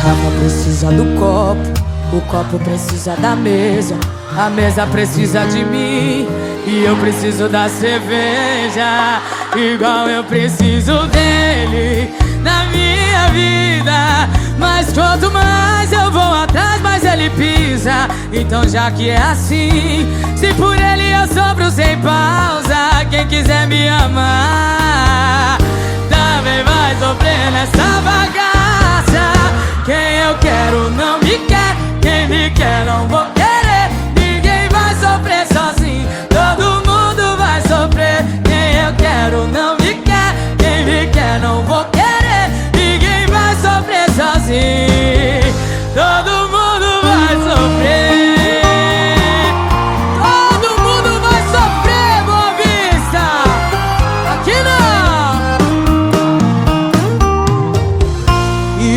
garrafa precisa do copo, o copo precisa da mesa, a mesa precisa de mim e eu preciso da cerveja, igual eu preciso dele na minha vida. Mas quanto mais eu vou atrás, mais ele pisa. Então já que é assim, se por ele eu sofro sem pausa, quem quiser me amar também vai sofrer nessa bagaça. Quem eu quero não me quer, quem me quer não vou querer. Ninguém vai sofrer sozinho, todo mundo vai sofrer. Quem eu quero não me quer, quem me quer não vou querer. Ninguém vai sofrer sozinho, todo mundo vai sofrer. Todo mundo vai sofrer, Boa Vista. Aqui não.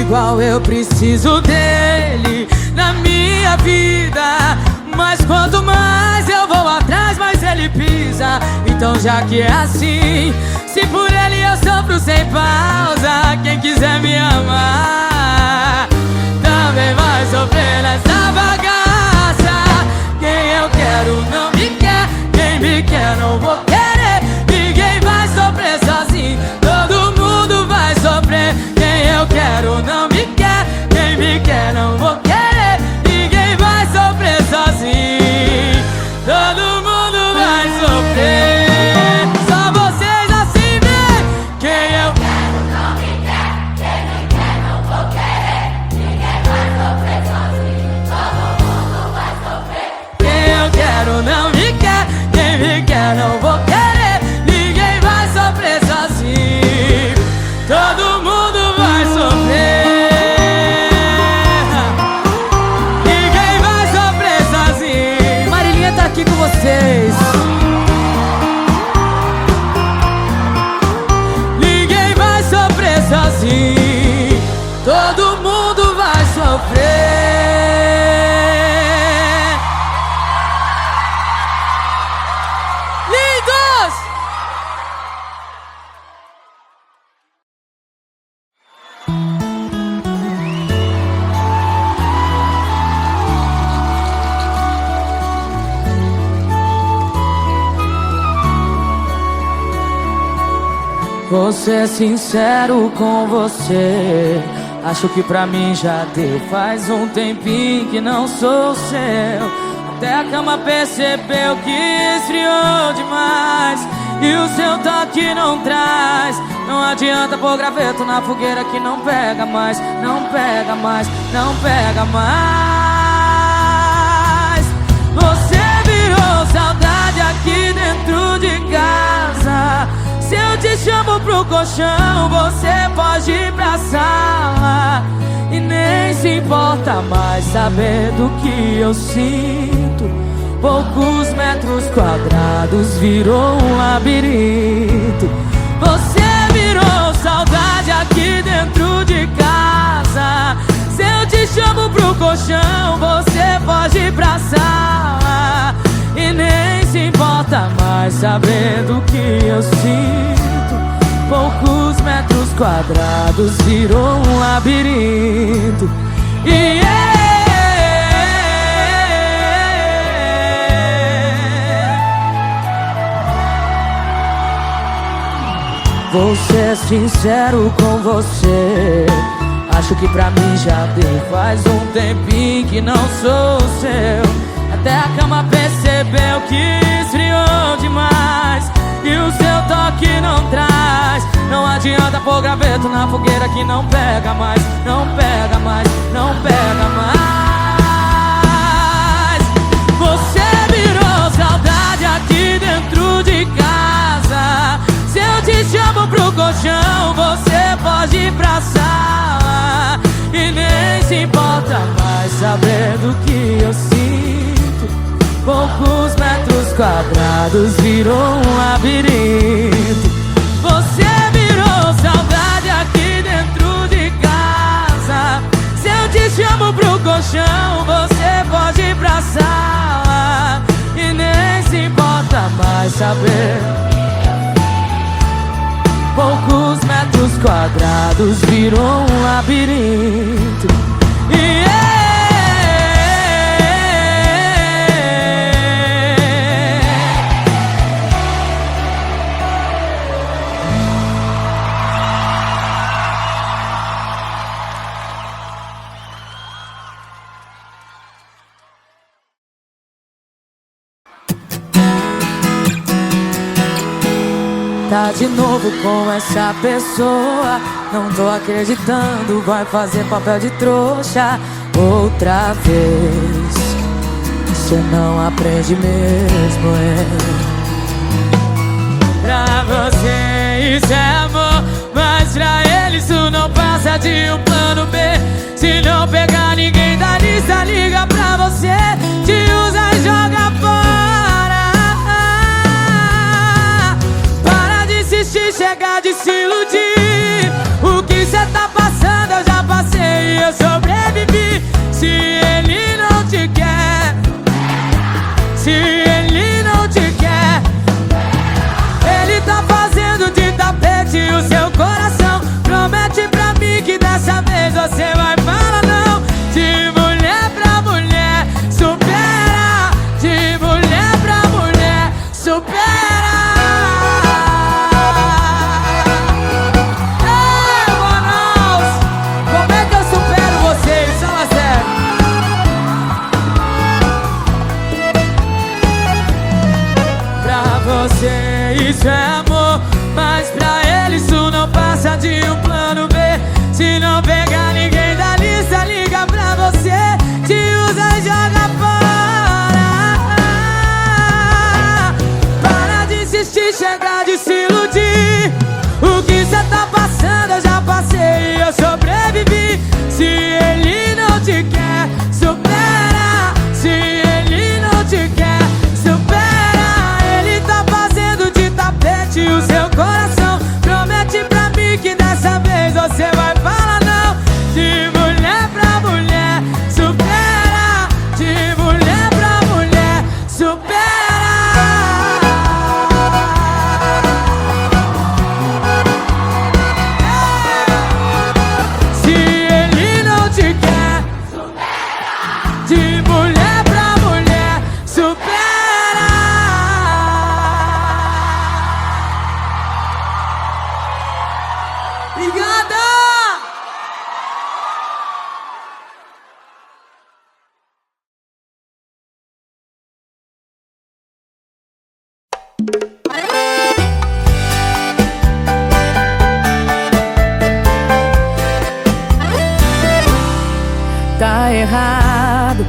Igual eu preciso dele na minha vida. Mas quanto mais eu vou atrás, mais ele pisa. Então já que é assim, se por ele eu sofro sem pausa, quem quiser me amar também vai sofrer nessa bagaça. Quem eu quero não me quer, quem me quer não vou querer. Ninguém vai sofrer sozinho, todo mundo vai sofrer. Quem eu quero não me quer, quem me quer não vou querer. Ninguém vai sofrer sozinho, todo mundo vai sofrer. Só vocês assim, vem. Quem eu quero não me quer, quem me quer não vou querer. Ninguém vai sofrer sozinho, todo mundo vai sofrer. Quem eu quero não me quer, quem me quer não vou querer. Ninguém vai sofrer sozinho, todo mundo vai sofrer. Ninguém vai sofrer sozinho. Marilinha tá aqui com vocês. Ninguém vai sofrer sozinho, todo mundo vai sofrer. Lindos! Vou ser sincero com você, acho que pra mim já deu. Faz um tempinho que não sou seu, até a cama percebeu que esfriou demais e o seu toque não traz. Não adianta pôr graveto na fogueira que não pega mais, não pega mais, não pega mais. Você virou saudade aqui dentro de casa. Se eu te chamo pro colchão, você pode ir pra sala e nem se importa mais saber do que eu sinto. Poucos metros quadrados virou um labirinto. Você virou saudade aqui dentro de casa. Se eu te chamo pro colchão, você pode ir pra sala e nem se importa mais saber do que eu sinto. Poucos metros quadrados virou um labirinto. Vou ser sincero com você, acho que pra mim já deu. Faz um tempinho que não sou seu, até a cama percebeu que esfriou demais e o seu toque não traz. Não adianta pôr graveto na fogueira que não pega mais, não pega mais, não pega mais. Você virou saudade aqui dentro de casa. Se eu te chamo pro colchão, você pode ir pra sala e nem se importa mais saber do que eu sinto. Poucos metros quadrados virou um labirinto. Você virou saudade aqui dentro de casa. Se eu te chamo pro colchão, você pode ir pra sala e nem se importa mais saber. Poucos metros quadrados virou um labirinto. Tá de novo com essa pessoa, não tô acreditando, vai fazer papel de trouxa outra vez. Você não aprende mesmo, Pra você isso é amor, mas pra ele isso não passa de um plano B. Se não pegar ninguém da lista, liga pra você, te usa e joga fora. Para de insistir, chega de se iludir. O que cê tá passando eu já passei e eu sobrevivi. Se ele não te quer, se ele não te quer, ele tá fazendo de tapete o seu coração. Promete pra mim que dessa vez você vai falar não. De mulher pra mulher, supera. De mulher pra mulher, supera. Ei, Manaus, como é que eu supero vocês? Fala sério. Pra você isso é amor, mas pra ele isso não passa de um plano B. Se não pegar ninguém da lista, liga pra você, te usa e joga fora. Para de insistir, chega de se iludir. O que cê tá passando eu já passei e eu sobrevivi. Se ele não te quer, supera. Se ele não te quer, supera. Ele tá fazendo de tapete o seu coração. Promete pra mim que dessa vez você vai falar não. De mulher pra mulher, supera. De mulher pra mulher, supera. Se ele não te quer, supera. De mulher pra mulher, supera. Obrigada! Tá errado,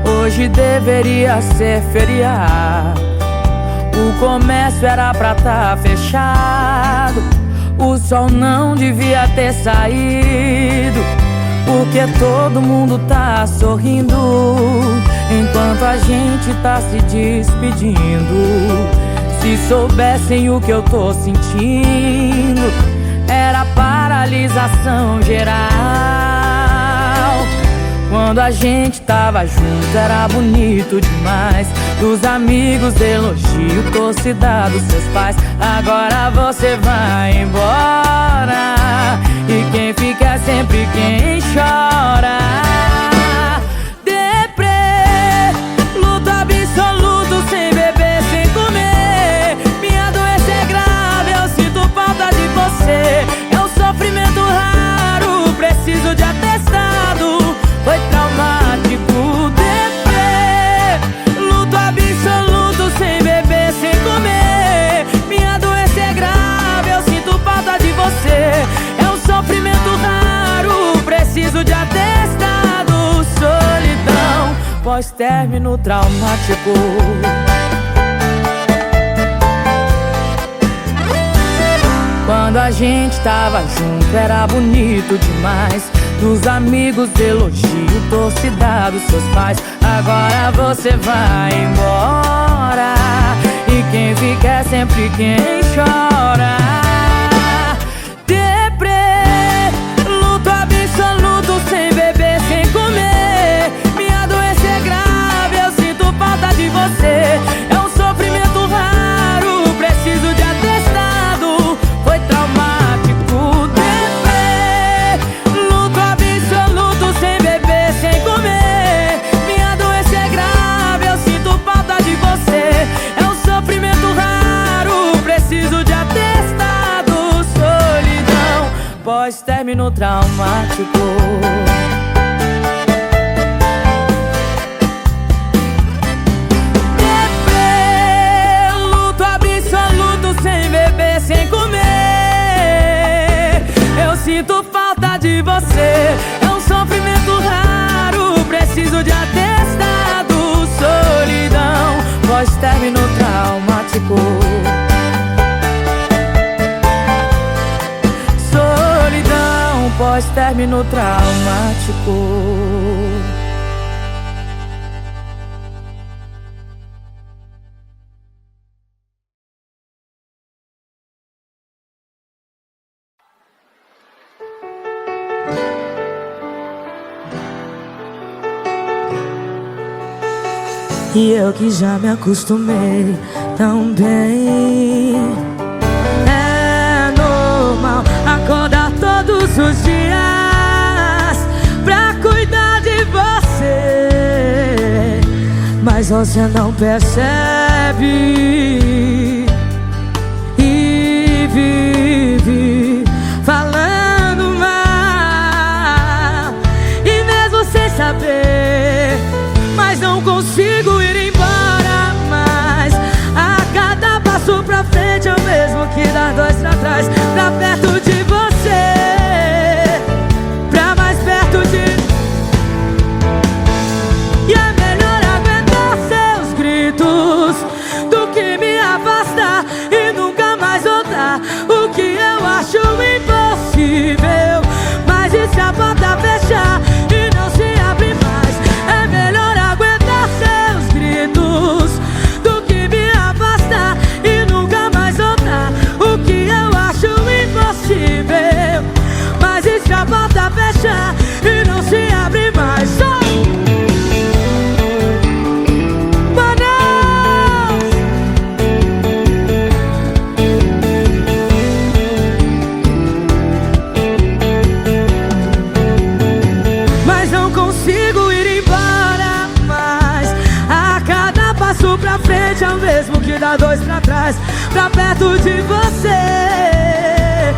hoje deveria ser feriado. O comércio era pra tá fechado. O sol não devia ter saído, porque todo mundo tá sorrindo enquanto a gente tá se despedindo. Se soubessem o que eu tô sentindo, era paralisação geral. Quando a gente tava junto era bonito demais. Dos amigos elogio, torcida dos seus pais. Agora você vai embora e quem fica é sempre quem chora. Deprê, luto absoluto, sem beber, sem comer. Minha doença é grave, eu sinto falta de você. É um sofrimento raro, preciso de atestado. Foi traumático. Deprê, luto absoluto, sem beber, sem comer. Minha doença é grave, eu sinto falta de você. É um sofrimento raro, preciso de atestado. Solidão, pós-término traumático. Quando a gente tava junto era bonito demais. Dos amigos elogio, torcida dos seus pais. Agora você vai embora e quem fica é sempre quem chora. Deprê, luto absoluto, sem beber, sem comer. Minha doença é grave, eu sinto falta de você. É um sofrimento raro, preciso de atestado. Foi traumático. Deprê, luto absoluto, sem beber, pós-término traumático. Sem comer, eu sinto falta de você. É um sofrimento raro, preciso de atestado. Solidão, pós-término traumático. Solidão, pós-término traumático. E eu que já me acostumei tão bem. É normal acordar todos os dias pra cuidar de você, mas você não percebe e vive falando mal. E mesmo sem saber, mas não consigo ir embora mais. A cada passo pra frente é o mesmo que dar dois pra trás. Pra perto de você, pra mais perto de... E é melhor aguentar seus gritos do que me afastar e nunca mais voltar. O que eu acho impossível, mas e se a porta fechar e não se abre mais? É melhor aguentar seus gritos do que me afastar e nunca mais voltar. O que eu acho impossível, mas e se a porta fechar e não se abre mais? Mas não consigo ir embora mais. A cada passo pra frente é o mesmo que dá dois pra trás. Pra perto de você,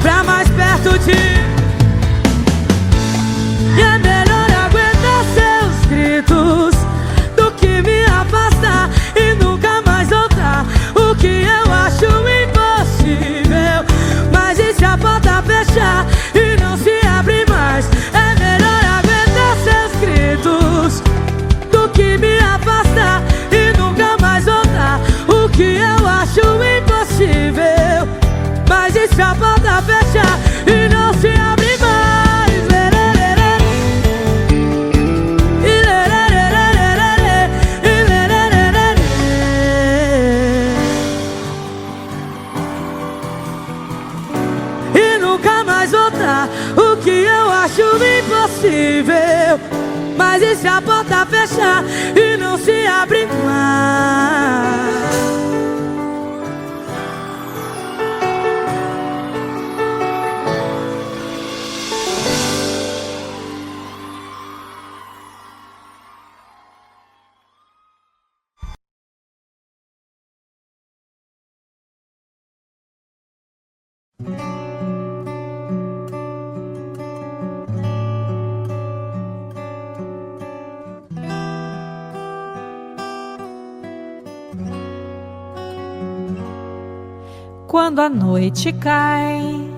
pra mais perto de... E é melhor aguentar seus gritos do que me afastar e nunca mais voltar. O que eu acho impossível, mas e se a porta fechar e não se abre mais? É melhor aguentar seus gritos do que me afastar e nunca mais voltar. O que eu acho impossível, mas e se a porta fechar e não se abre mais? E nunca mais voltar. O que eu acho impossível, mas e se a porta fechar e não se abre mais? Quando a noite cai,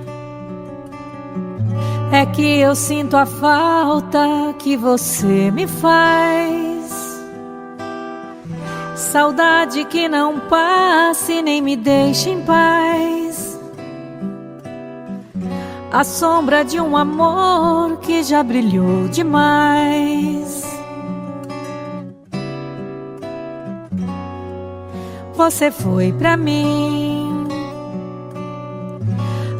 é que eu sinto a falta que você me faz. Saudade que não passe nem me deixe em paz. A sombra de um amor que já brilhou demais. Você foi pra mim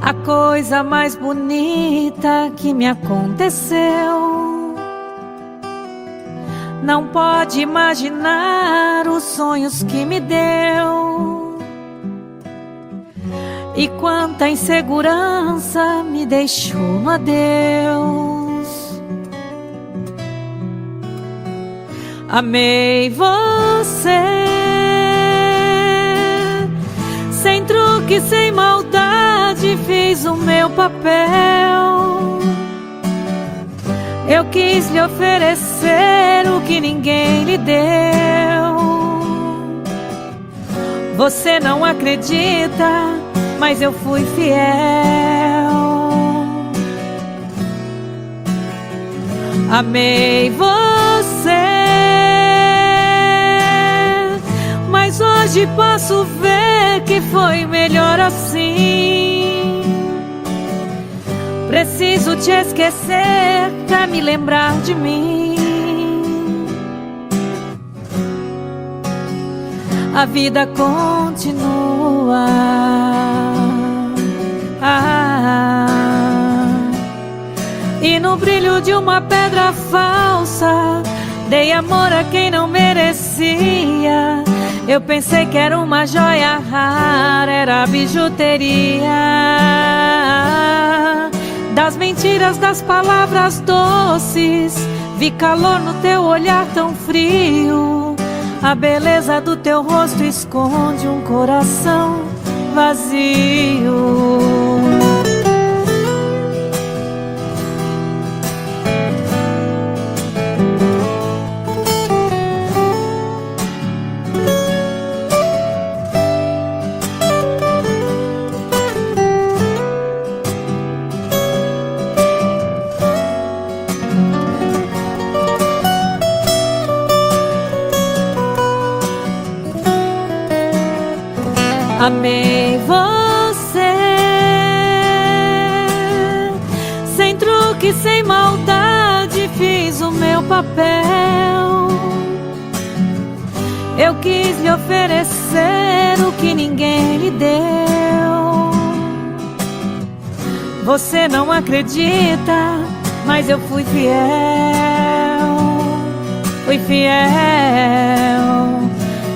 a coisa mais bonita que me aconteceu. Não pode imaginar os sonhos que me deu. E quanta insegurança me deixou no adeus. Amei você, sem truque, sem maldade, fiz o meu papel. Eu quis lhe oferecer o que ninguém lhe deu. Você não acredita, mas eu fui fiel. Amei você, mas hoje posso ver que foi melhor assim. Preciso te esquecer pra me lembrar de mim. A vida continua. E no brilho de uma pedra falsa, dei amor a quem não merecia. Eu pensei que era uma joia rara, era bijuteria. Das mentiras, das palavras doces, vi calor no teu olhar tão frio. A beleza do teu rosto esconde um coração vazio. Amei você, sem truque, sem maldade, fiz o meu papel. Eu quis lhe oferecer o que ninguém lhe deu. Você não acredita, mas eu fui fiel. Fui fiel.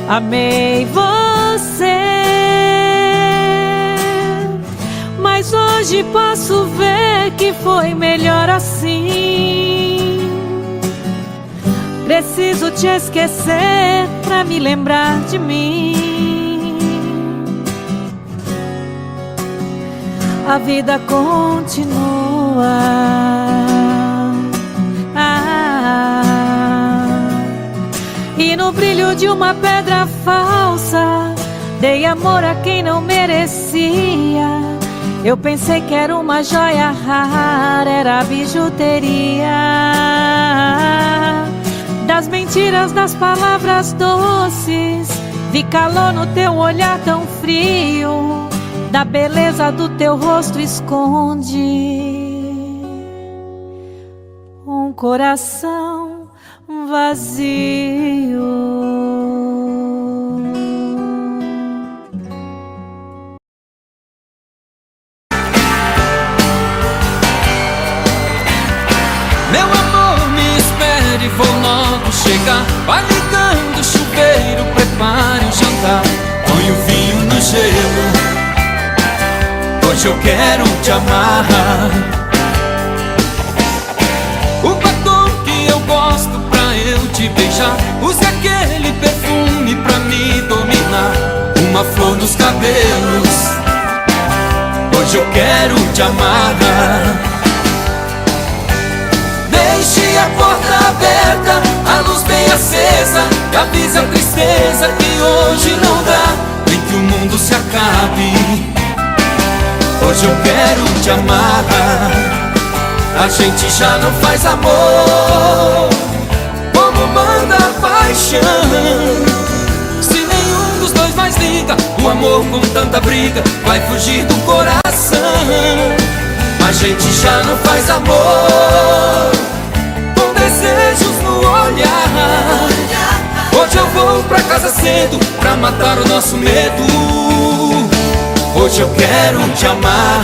Amei você, mas hoje posso ver que foi melhor assim. Preciso te esquecer pra me lembrar de mim. A vida continua. E no brilho de uma pedra falsa, dei amor a quem não merecia. Eu pensei que era uma joia rara, era bijuteria. Das mentiras, das palavras doces, vi calor no teu olhar tão frio. Da beleza do teu rosto esconde um coração vazio. Meu amor, me espere, vou logo chegar. Vai ligando o chuveiro, prepare o jantar. Põe o vinho no gelo, hoje eu quero te amar. O batom que eu gosto pra eu te beijar, use aquele perfume pra me dominar. Uma flor nos cabelos, hoje eu quero te amar. Deixe a porta aberta, a luz bem acesa, e avise a tristeza que hoje não dá, nem que o mundo se acabe. Hoje eu quero te amar. A gente já não faz amor como manda a paixão. Se nenhum dos dois mais liga, o amor com tanta briga vai fugir do coração. A gente já não faz amor com desejos no olhar. Hoje eu vou pra casa cedo pra matar o nosso medo. Hoje eu quero te amar.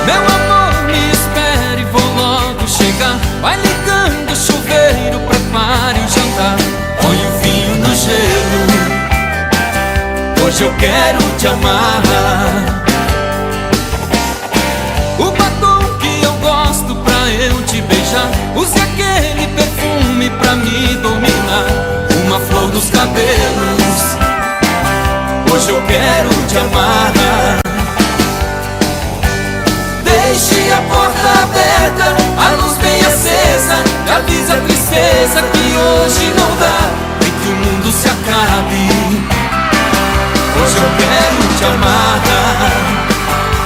Meu amor, me espere, vou logo chegar. Vai ligando o chuveiro, prepare o jantar. Põe o vinho no gelo, hoje eu quero te amar. te amar. Deixe a porta aberta, a luz bem acesa, e avisa a tristeza que hoje não dá, e que o mundo se acabe. Hoje eu quero te amar.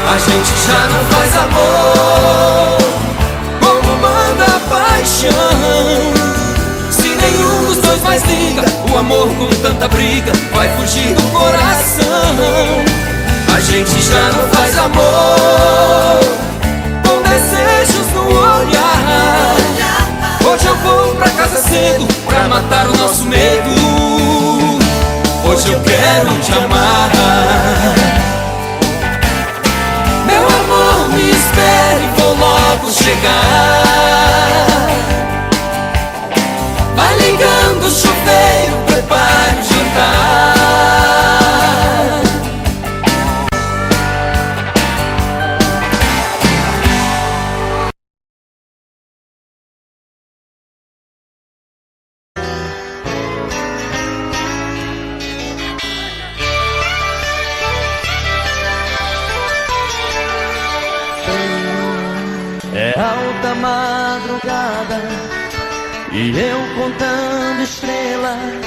A gente já não faz amor como manda a paixão. Se nenhum dos dois mais liga, o amor com tanta briga vai fugir do coração. A gente já não faz amor com desejos no olhar. Hoje eu vou pra casa cedo pra matar o nosso medo. Hoje eu quero te amar. Meu amor, me espere, vou logo chegar. Vai ligando o chuveiro, prepare o jantar. É alta madrugada e eu contando estrelas.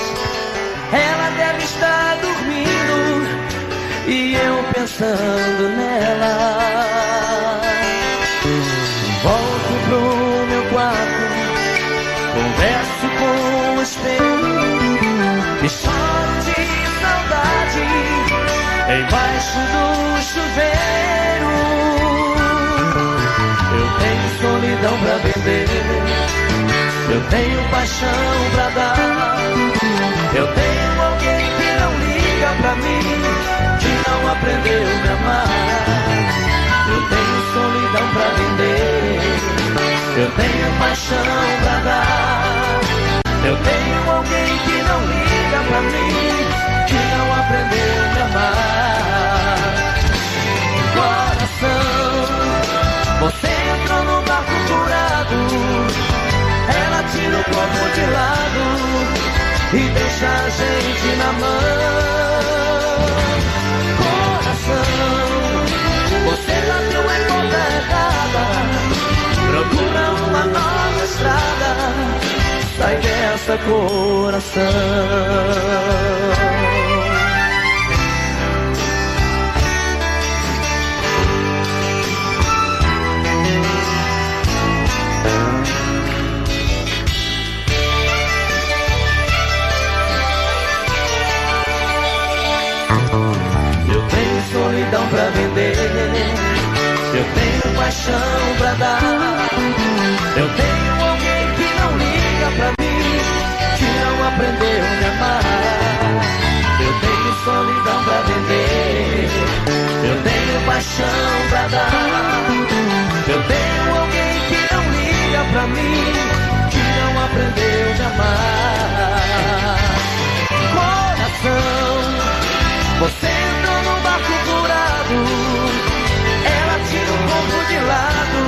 Ela deve estar dormindo e eu pensando nela. Volto pro meu quarto, converso com o espelho e choro de saudade embaixo do chuveiro. Eu tenho solidão pra vender, eu tenho paixão pra dar. Eu tenho alguém que não liga pra mim, que não aprendeu a me amar. Eu tenho solidão pra vender, eu tenho paixão pra dar. Eu tenho alguém que não liga pra mim, que não aprendeu a me amar. Coração, você entrou no barco furado, ela tira o corpo de lado e deixa a gente na mão. Coração, você bateu em porta errada, procura uma nova estrada, sai dessa, coração. Solidão pra vender, eu tenho paixão pra dar. Eu tenho alguém que não liga pra mim, que não aprendeu a me amar. Eu tenho solidão pra vender, eu tenho paixão pra dar. Eu tenho alguém que não liga pra mim, que não aprendeu a me amar. Coração, você entrou no barco furado, ela tira o corpo de lado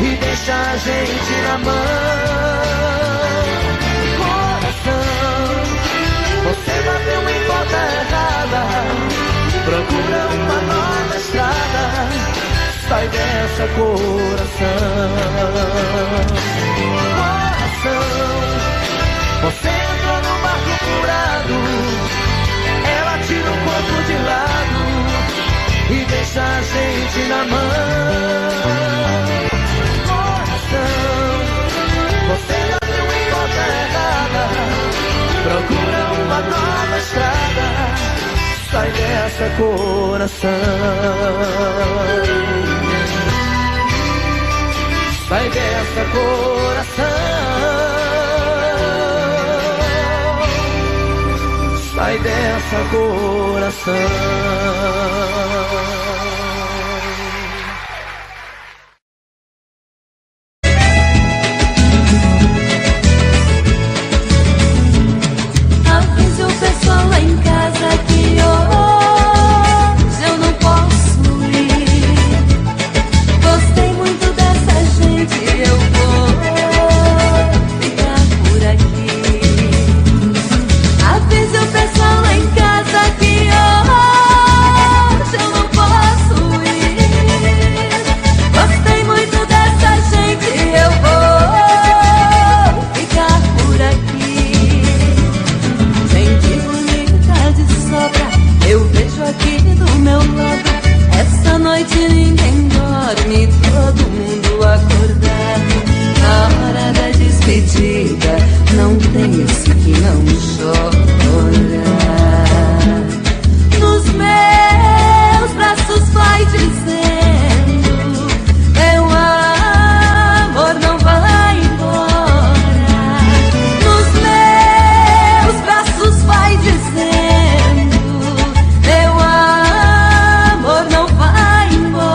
e deixa a gente na mão. Coração, você bateu em porta errada, procura uma nova estrada, sai dessa, coração. Coração, você entrou no barco furado, ela tira o corpo de lado e deixa a gente na mão. Coração, você bateu em porta errada, procura uma nova estrada, sai dessa, coração. Sai dessa, coração. Sai dessa, coração. Avise o pessoal lá em casa que hoje eu não posso ir. Gostei muito dessa gente, eu vou ficar por aqui. Avise o pessoal lá em casa que hoje noite ninguém dorme, todo mundo acordado. Na hora da despedida, não tem esse que não chora. Nos meus braços vai dizendo: meu amor não vai embora. Nos meus braços vai dizendo: meu amor não vai embora.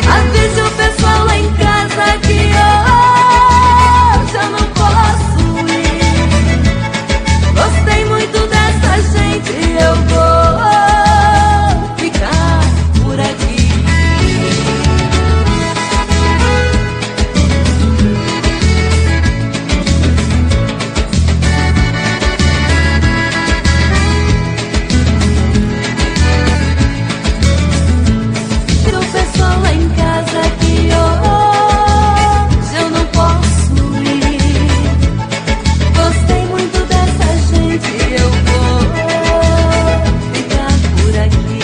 Avise o pessoal lá em casa que hoje eu não posso ir. Gostei muito dessa gente, eu vou ficar por aqui. E o pessoal lá em casa que hoje eu não posso ir. Gostei muito dessa gente, eu vou ficar por aqui.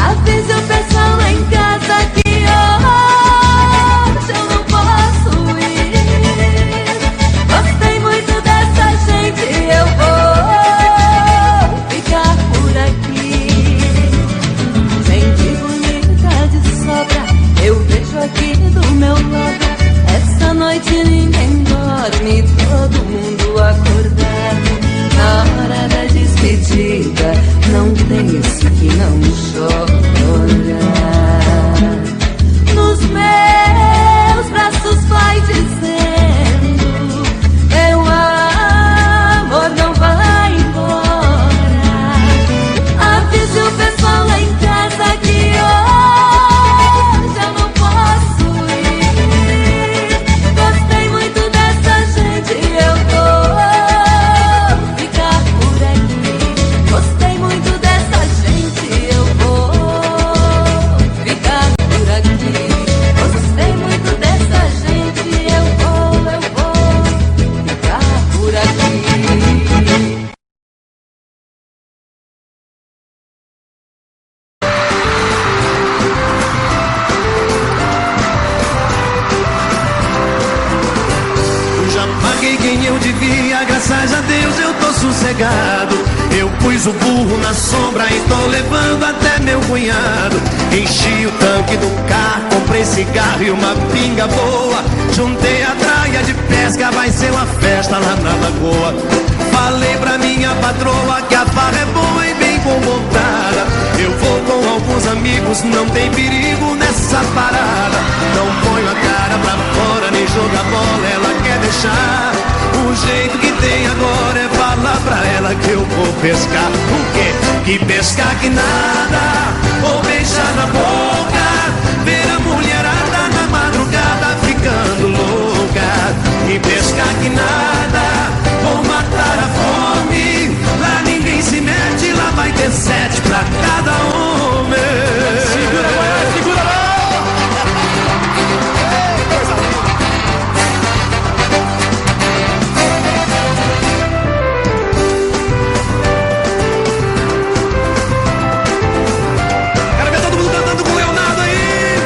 Avise o pessoal lá em casa que hoje eu não posso ir. Gostei muito dessa gente, eu vou ficar por aqui. Gente bonita de sobra, eu vejo aqui do meu lado. Essa noite ninguém dorme, todo mundo acordado. Na hora da despedida, não tem esse que não chora. Nos meus braços vai dizendo: meu amor não vai embora. Avise o pessoal lá em casa que hoje eu não posso ir. Gostei muito dessa gente, eu vou ficar por aqui. Gostei muito dessa gente, eu vou ficar por aqui. Gostei muito dessa gente, eu vou ficar por aqui. Já paguei quem eu devia, graças a Deus eu tô sossegado. Eu pus o burro na sombra e tô levando até meu cunhado. Enchi o tanque do carro, comprei cigarro e uma pinga boa. Juntei a traia de pesca, vai ser uma festa lá na lagoa. Falei pra minha patroa que a farra é boa e bem comportada. Eu vou com alguns amigos, não tem perigo nessa parada. Não ponho a cara pra fora, nem joga bola, ela quer deixar. O jeito que tem agora é falar pra ela que eu vou pescar. O quê? Que pescar que nada, ou beijar na boca. Ver a mulherada na madrugada ficando louca. Que pescar que nada, ou matar a fome. Lá ninguém se mete, lá vai ter 7 pra cada homem. Segura, segura, quero ver todo mundo cantando com o Leonardo aí.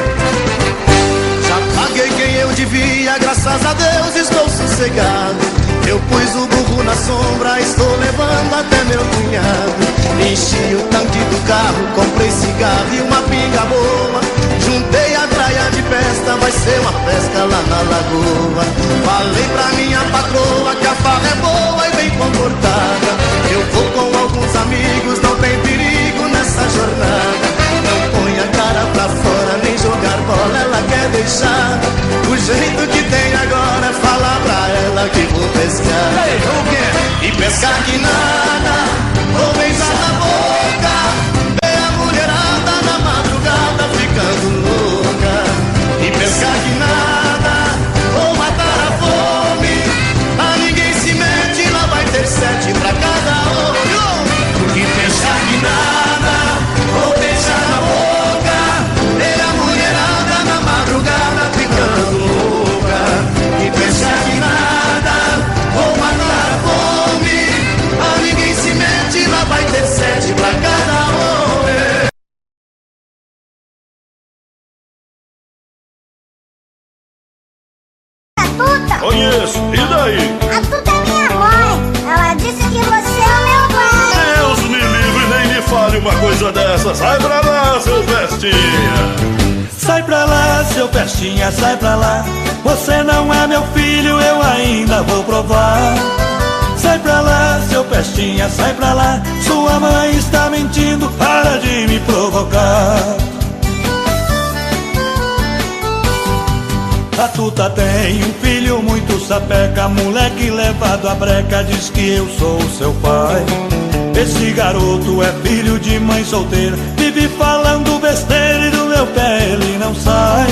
Já paguei quem eu devia, graças a Deus estou sossegado. Eu pus o burro na sombra, estou levando até meu cunhado. Enchi o tanque do carro, comprei cigarro e uma pinga boa. Juntei a traia de festa, vai ser uma pesca lá na lagoa. Falei pra minha patroa que a farra é boa e bem comportada. Eu vou com alguns amigos, não tem perigo nessa jornada. Não põe a cara pra fora, nem jogar bola, ela quer deixar. O jeito que tem agora é falar pra ela que vou pescar. E pescar que nada, ou beijar na boca. Ver a mulherada na madrugada ficando louca. E pescar que nada, ou matar a fome. A ninguém se mete, lá vai ter 7 pra cada olho. E pescar que nada, ou beijar Conheço, e daí? A Tuta é minha mãe. Ela disse que você é o meu pai. Deus me livre, nem me fale uma coisa dessa. Sai pra lá, seu Pestinha. Sai pra lá, seu Pestinha, sai pra lá. Você não é meu filho, eu ainda vou provar. Sai pra lá, seu Pestinha, sai pra lá. Sua mãe está mentindo, para de me provocar. A Tuta tem um filho muito sapeca, moleque levado à breca, diz que eu sou seu pai. Esse garoto é filho de mãe solteira, vive falando besteira e do meu pé ele não sai.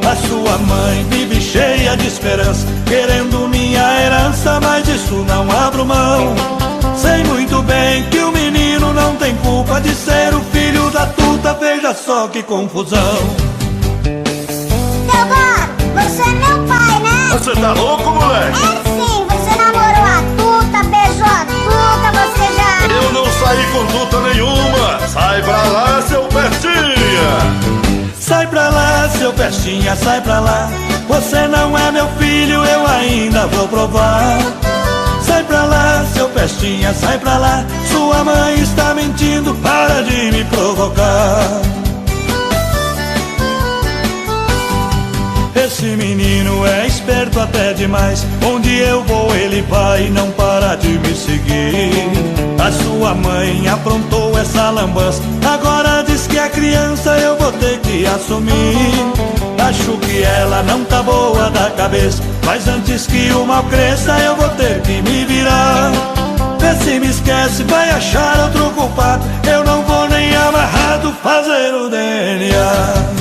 A sua mãe vive cheia de esperança, querendo minha herança, mas disso não abro mão. Sei muito bem que o menino não tem culpa de ser o filho da Tuta, veja só que confusão. Você é meu pai, né? Você tá louco, moleque? É sim, você namorou a Tuta, beijou a Tuta, você já... Eu não saí com Tuta nenhuma. Sai pra lá, seu Pestinha. Sai pra lá, seu Pestinha, sai pra lá. Você não é meu filho, eu ainda vou provar. Sai pra lá, seu Pestinha, sai pra lá. Sua mãe está mentindo, para de me provocar. Esse menino é esperto até demais. Onde eu vou ele vai e não para de me seguir. A sua mãe aprontou essa lambança, agora diz que é criança, eu vou ter que assumir. Acho que ela não tá boa da cabeça, mas antes que o mal cresça eu vou ter que me virar. Vê se me esquece, vai achar outro culpado. Eu não vou nem amarrado fazer o DNA.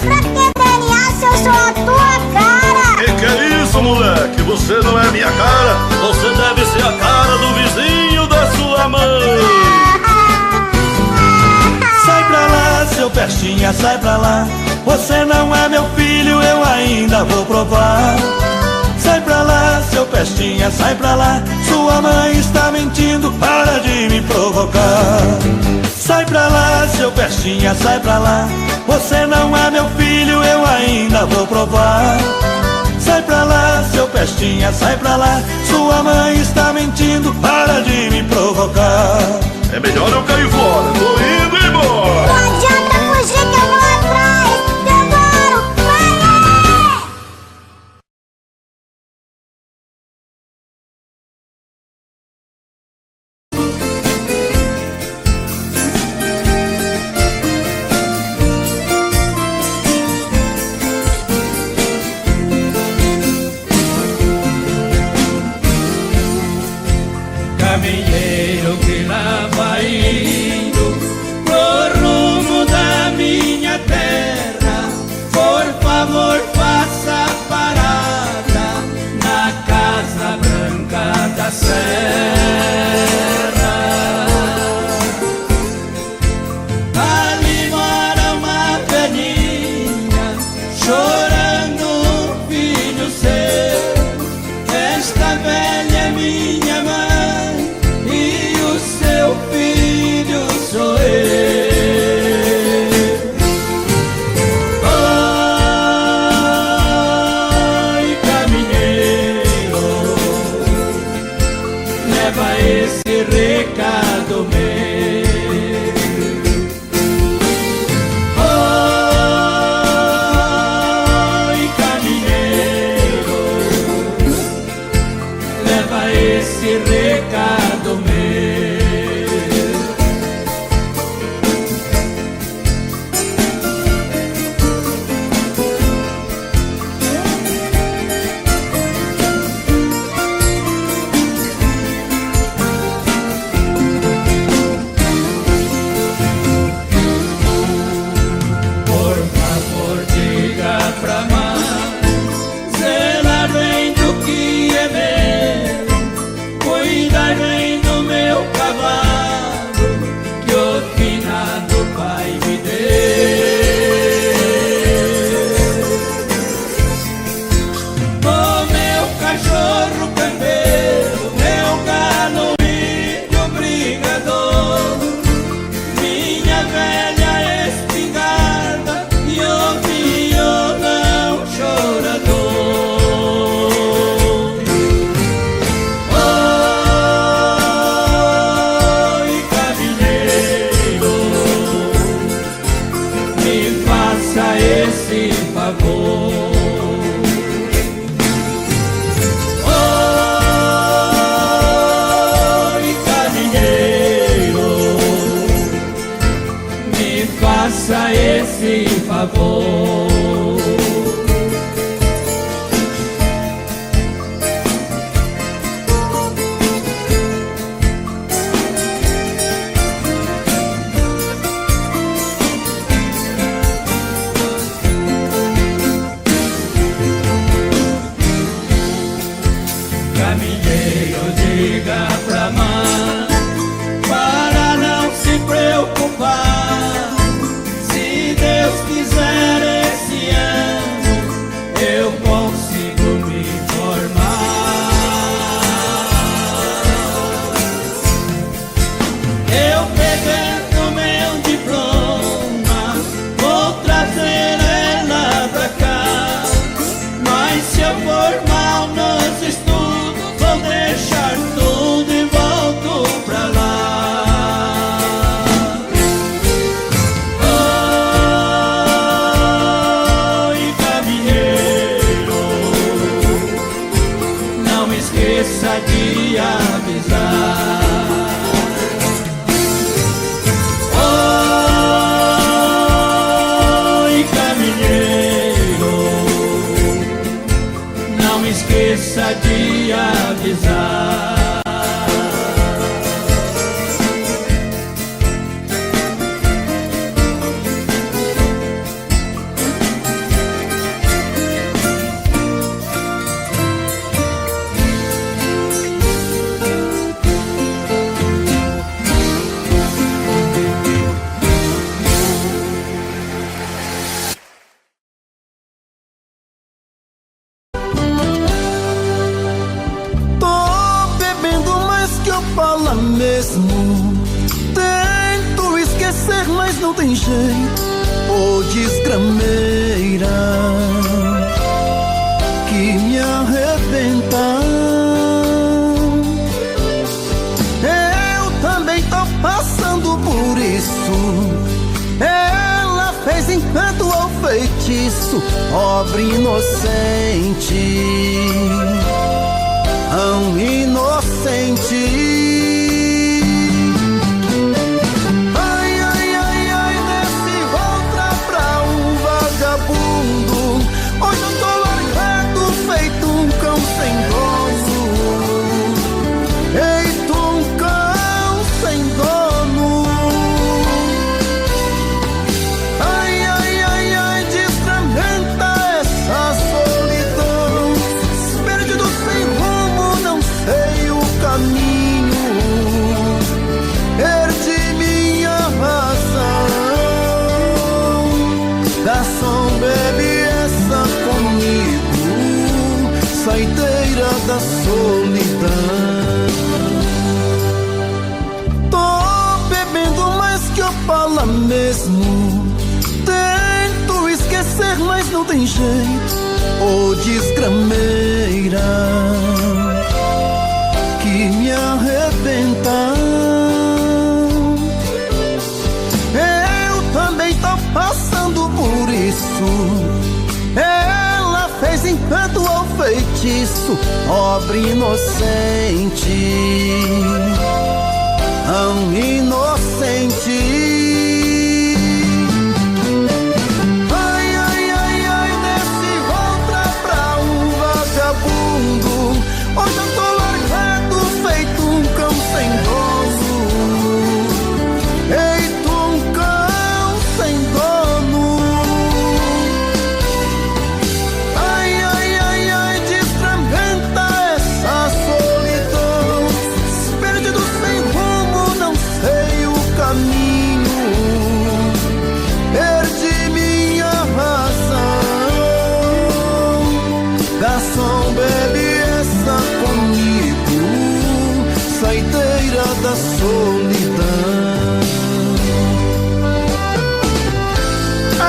Pra que DNA se eu sou a tua cara? Que é isso, moleque? Você não é minha cara. Você deve ser a cara do vizinho da sua mãe. Sai pra lá, seu Pestinha, sai pra lá. Você não é meu filho, eu ainda vou provar. Sai pra lá, seu Pestinha, sai pra lá. Sua mãe está mentindo, para de me provocar. Sai pra lá, seu Pestinha, sai pra lá. Você não é meu filho, eu ainda vou provar. Sai pra lá, seu Pestinha, sai pra lá. Sua mãe está mentindo, para de me provocar. É melhor eu cair fora, tô indo embora. Não adianta fugir que eu vou atrás. Teodoro, vai! Caminheiro que na Bahia esse favor. Oi, caminheiro, me faça esse favor. Diga pra mãe para não se preocupar. Se Deus quiser, esse ano eu consigo me formar. Eu pegando meu diploma vou trazer ela pra cá. Mas se eu for mal nos estudos, vou deixar tudo e volto pra lá. Oi, caminheiro, não esqueça de avisar. Oi, caminheiro, não esqueça de avisar. Fala mesmo, tento esquecer, mas não tem jeito. Ô desgrameira que me arrebenta. Eu também tô passando por isso. Ela fez encanto ao feitiço, pobre inocente, tão inocente. Hoje eu tô largado, feito um cão sem dono. Feito um cão sem dono. Ai, ai, ai, ai, desfragmenta essa solidão. Perdido sem rumo, não sei o caminho. Perdi minha razão. Garçom, bebe essa comigo, saideira da solidão. Tô bebendo mais que eu falo mesmo. Tento esquecer, mas não tem jeito. Ô desgrameira que me arrebenta. Eu também tô passando por isso. Ela fez encanto ao feitiço, pobre inocente, tão inocente. Ai, ai, ai, ai, desce outra pra um vagabundo. Hoje eu tô largado, feito um cão sem dono. Feito um cão sem dono. Ai, ai, ai, ai, desfragmenta essa solidão. Perdido sem rumo, não sei o caminho. Perdi minha razão. Garçom, bebe essa comigo, saideira da solidão. Ô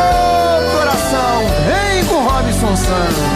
coração, vem com Robson Santos.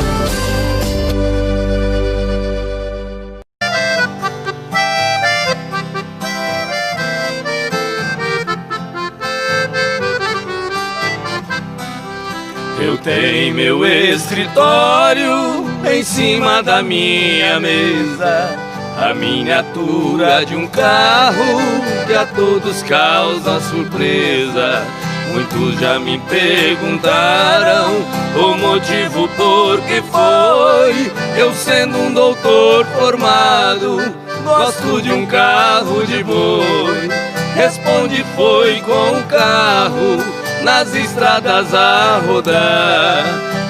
Eu tenho meu escritório em cima da minha mesa, a miniatura de um carro que a todos causa surpresa. Muitos já me perguntaram o motivo por que foi. Eu sendo um doutor formado, gosto de um carro de boi. Responde, foi com o carro nas estradas a rodar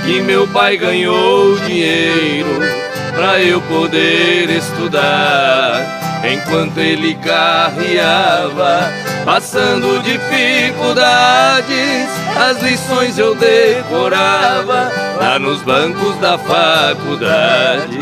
que meu pai ganhou dinheiro pra eu poder estudar. Enquanto ele carreava, passando dificuldades, as lições eu decorava lá nos bancos da faculdade.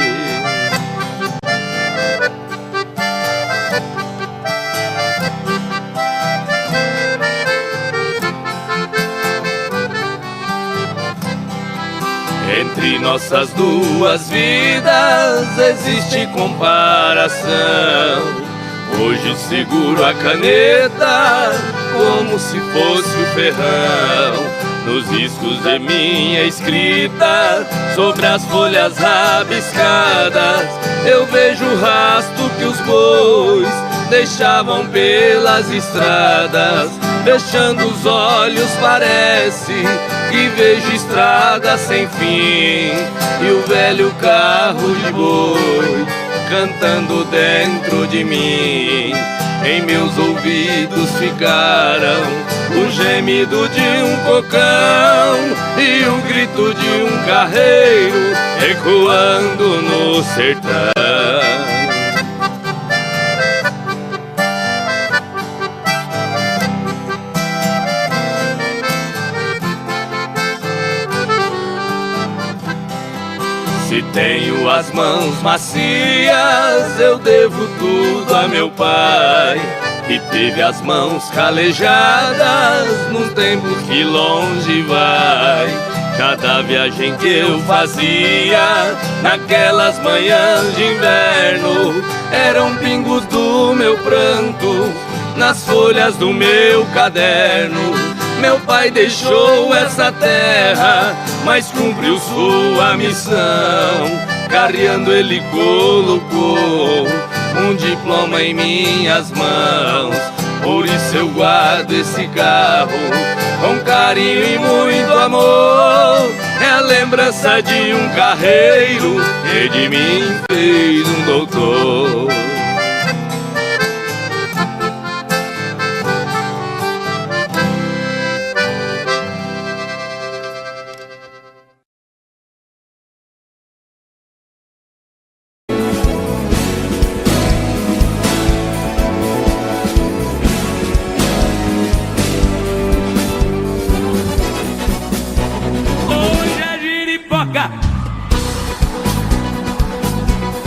Entre nossas duas vidas existe comparação. Hoje seguro a caneta como se fosse o ferrão nos riscos de minha escrita. Sobre as folhas rabiscadas eu vejo o rastro que os bois deixavam pelas estradas. Fechando os olhos parece que vejo estrada sem fim e o velho carro de boi cantando dentro de mim. Em meus ouvidos ficaram o gemido de um cocão e o grito de um carreiro ecoando no sertão. Se tenho as mãos macias, eu devo tudo a meu pai, que teve as mãos calejadas nos tempos que longe vai. Cada viagem que eu fazia naquelas manhãs de inverno eram pingos do meu pranto nas folhas do meu caderno. Meu pai deixou essa terra, mas cumpriu sua missão. Carreando ele colocou um diploma em minhas mãos. Por isso eu guardo esse carro com carinho e muito amor. É a lembrança de um carreiro que de mim fez um doutor.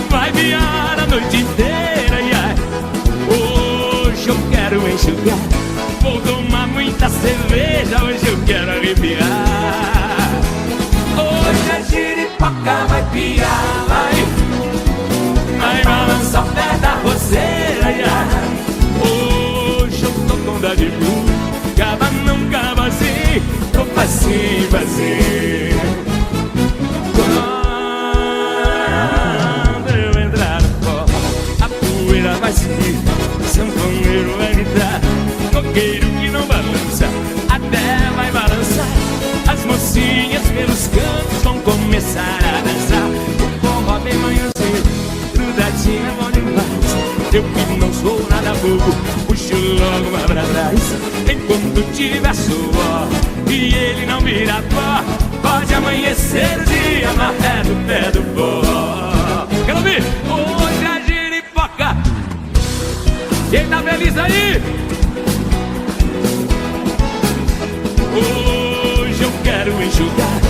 Vai viar a noite inteira, ai. Hoje eu quero enxugar, vou tomar muita cerveja, hoje eu quero arrepiar. Hoje a giripoca vai piar, vai balançar o pé da roseira, ai. Hoje eu tô com dó de mim, cava não cava assim, tô facinho, facinho. Vai seguir, sanfoneiro vai gritar, coqueiro que não balança, até vai balançar. As mocinhas pelos cantos vão começar a dançar. O forró bem manhãzinho, grudadinha bom demais. Eu que não sou nada bobo, puxo logo mais pra trás. Enquanto tiver suor e ele não vira pó, pode amanhecer o dia na ré do pé do pó. Quero ouvir? Hoje a giripoca. Quem tá feliz aí? Hoje eu quero enxugar,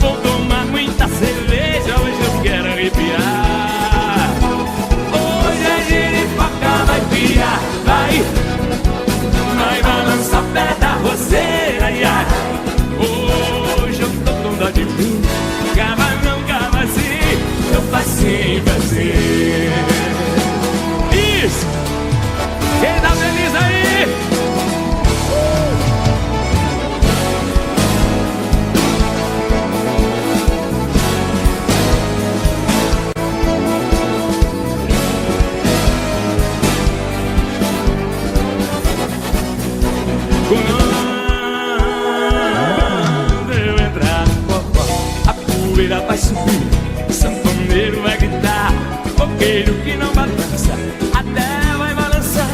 vou tomar muita cerveja, hoje eu quero arrepiar. Hoje a giripoca vai piar, vai balançar o pé da roseira, ai. Hoje eu tô com dó de mim, cava não cava assim, eu facinho, facinho. Isso! Quem tá feliz aí? Quando eu entrar no forró, a poeira vai subir, o sanfoneiro vai gritar, coqueiro que não balança, até vai balançar.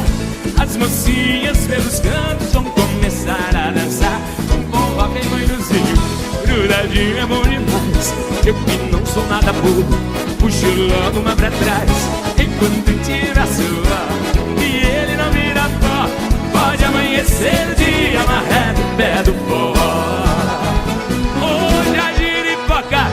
As mocinhas pelos cantos vão começar a dançar. Com forró quem vai no zinho, grudadinho é bom demais. Eu que não sou nada bobo, puxo logo uma pra trás. Enquanto tira a sua e ele não vira pó, pode amanhecer o dia amarrado no pé do forró. Hoje a giripoca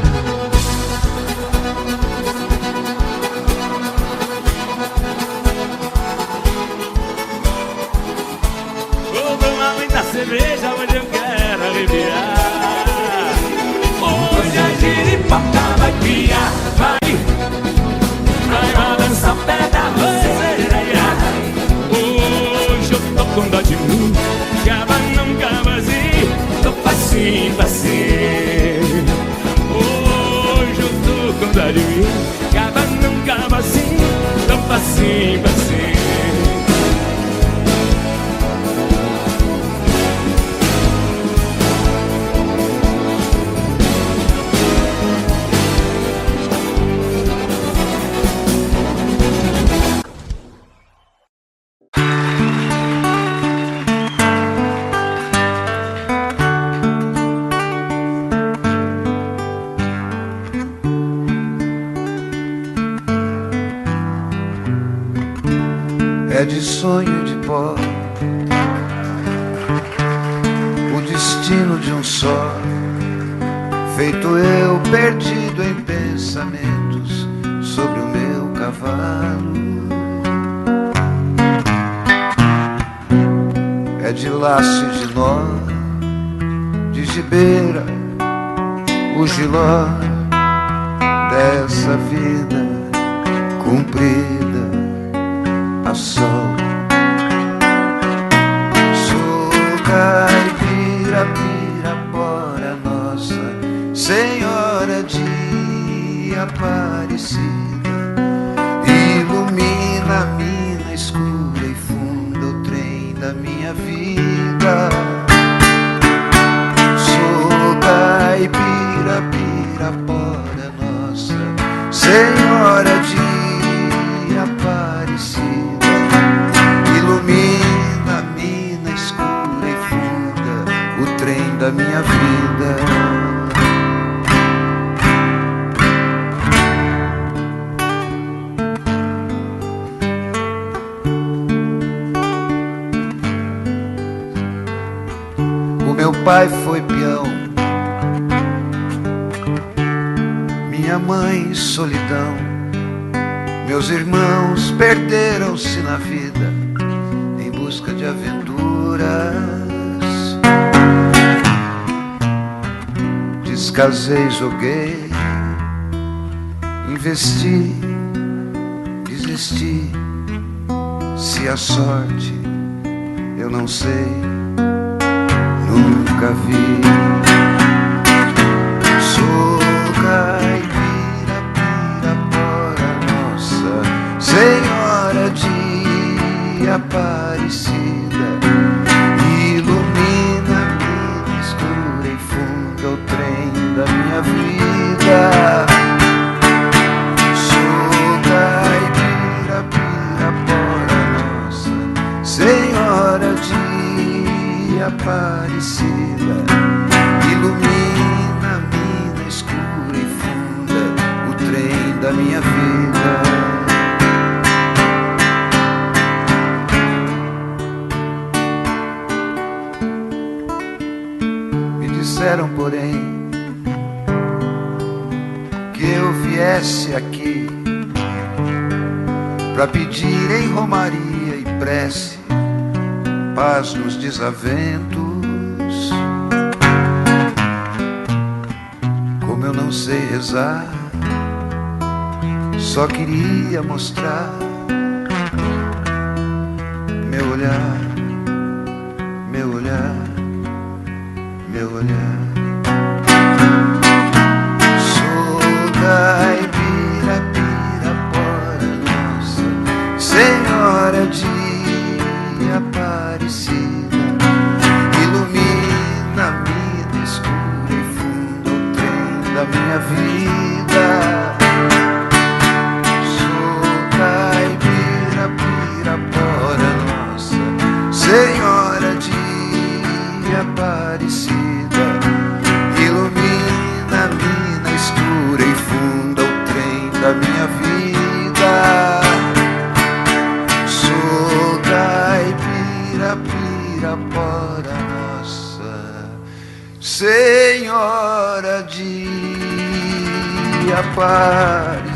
vou tomar muita cerveja, hoje eu quero aliviar. Hoje a giripoca vai criar, vai balançar o pé da roseira. Hoje eu tô com dó de mim, cava não cava assim, tô facinho, facinho. Hoje eu tô com dó de mim, cava não cava assim, tô facinho, facinho. É de sonho de pó, o destino de um só, feito eu perdido em pensamentos sobre o meu cavalo. É de laço e de nó, de gibeira, o giló dessa vida cumprida a sol. Sou caipira, pirapora, Nossa Senhora de Aparecida, ilumina a mina escura e funda o trem da minha vida. Sou caipira, pirapora, Nossa Senhora de Aparecida, ilumina a mina escura e funda o trem da minha vida. O meu pai foi peão, minha mãe solidão, meus irmãos perderam-se na vida em busca de aventuras. Descasei, joguei, investi, desisti. Se a sorte eu não sei, nunca vi. Sou caipira, pirapora, Nossa Senhora de Aparecida, ilumina a mina escura e funda o trem da minha vida. Sou caipira, pirapora, Nossa Senhora de Aparecida, ilumina a mina escura e funda o trem da minha vida. Me disseram, porém, que eu viesse aqui pra pedir em romaria e prece paz nos desaventos. Como eu não sei rezar, só queria mostrar meu olhar, meu olhar, meu olhar. Sou caipira, pirapora, Nossa Senhora de Aparecida, vida. Sou caipira, pirapora nossa, Senhora de Aparecida. Ilumina a mina escura e funda o trem da minha vida. Sou caipira, pirapora nossa, Senhora de Aparecida.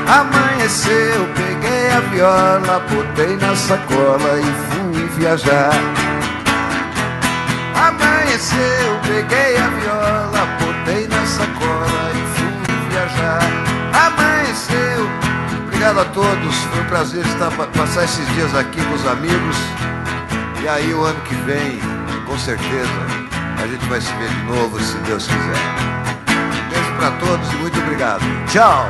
Amanheceu, peguei a viola, botei na sacola e fui viajar. Amanheceu, peguei a viola, botei na sacola e fui viajar. Amanheceu. Obrigado a todos, foi um prazer passar esses dias aqui com os amigos. E aí o ano que vem, com certeza, a gente vai se ver de novo, se Deus quiser. Um beijo pra todos e muito obrigado. Tchau!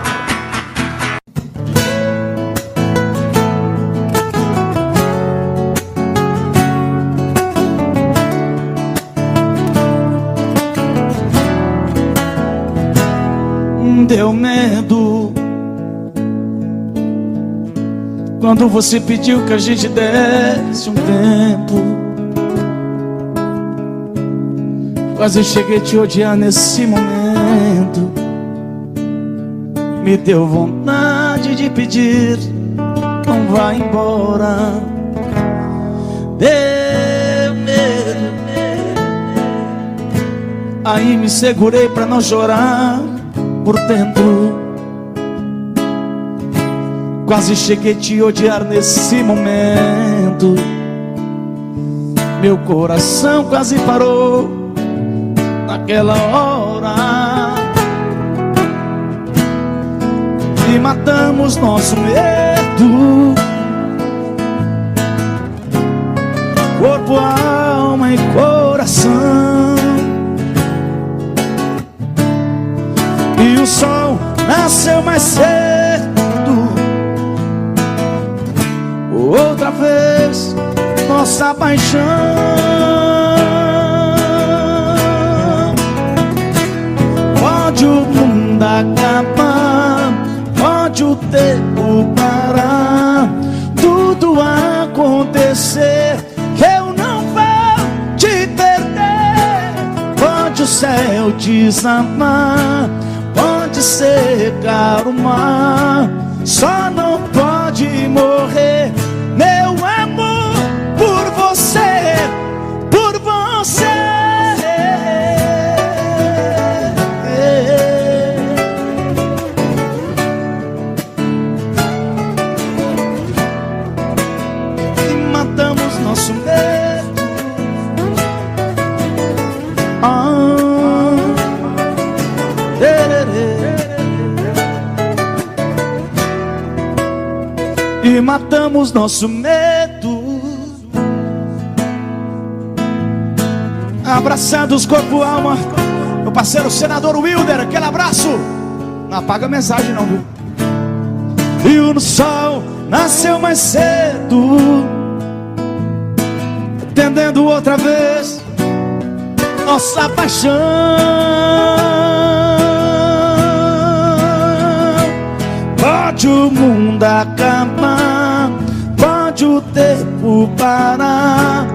Deu medo quando você pediu que a gente desse um tempo. Quase cheguei a te odiar nesse momento. Me deu vontade de pedir, não vá embora. Deu medo. Aí me segurei pra não chorar por dentro. Quase cheguei a te odiar nesse momento. Meu coração quase parou naquela hora. E matamos nosso medo, corpo, alma e coração. E o sol nasceu mais cedo. Outra vez, nossa paixão. Pode o mundo acabar, pode o tempo parar, tudo acontecer, que eu não vou te perder. Pode o céu desamar, pode secar o mar, só não pode morrer meu amor por você, por você. E matamos nosso medo. E matamos nosso medo. Abraçados, corpo, alma. Meu parceiro senador Wilder, aquele abraço. Não apaga a mensagem não, viu? E o sol nasceu mais cedo, entendendo outra vez nossa paixão. Pode o mundo acabar, pode o tempo parar,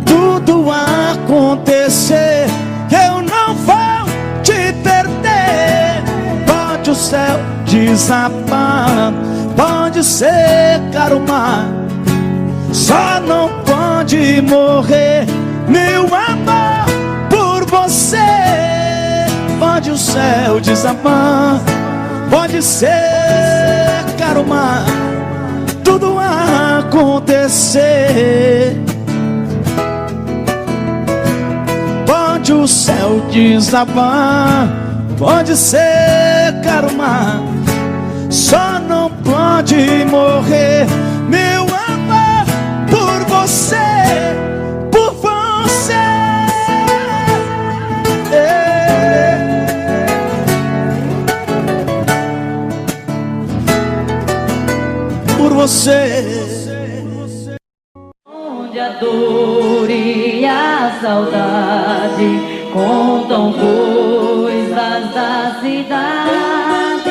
tudo acontecer, eu não vou te perder. Pode o céu desabar, pode secar o mar, só não pode morrer meu amor por você. Pode o céu desabar, pode secar o mar, tudo acontecer. Pode o céu desabar, pode secar o mar, só não pode morrer meu amor por você, por você. você. Onde a dor e a saudade contam coisas da cidade.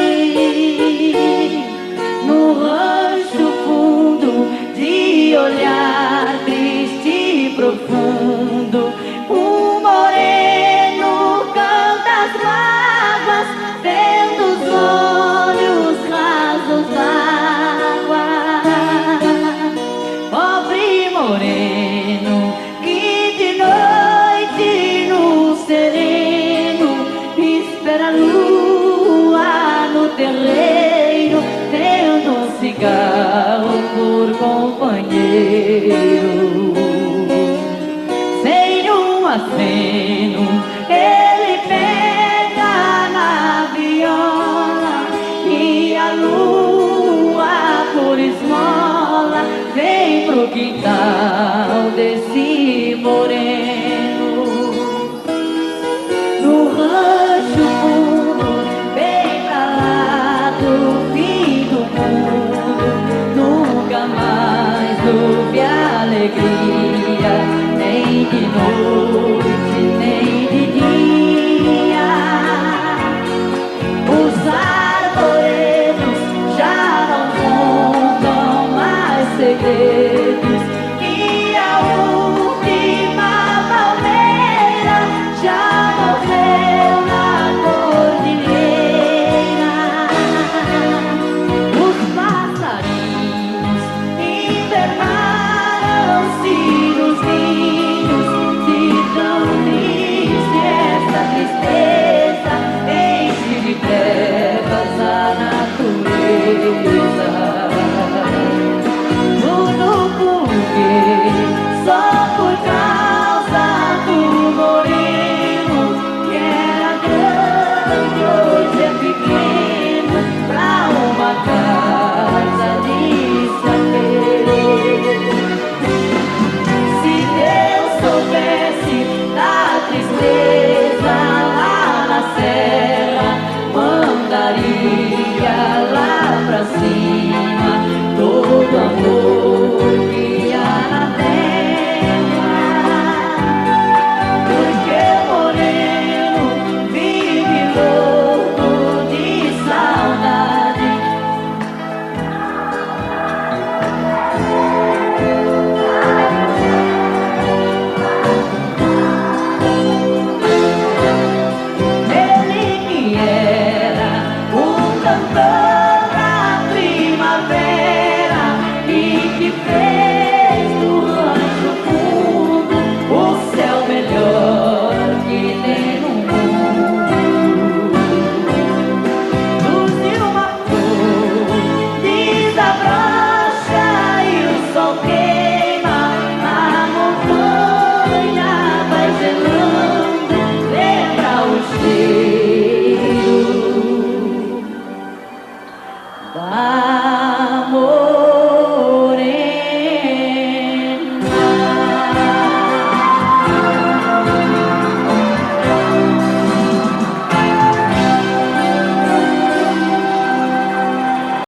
No rancho fundo de olhar triste e profundo, um moreno canta as mágoas, vendo os olhos rasos d'água. Pobre moreno que de noite no sereno espera a lua no terreiro, tendo um cigarro por companheiro. Sem um aceno ele pega na viola e a lua por esmola vem pro quintal desse moreno.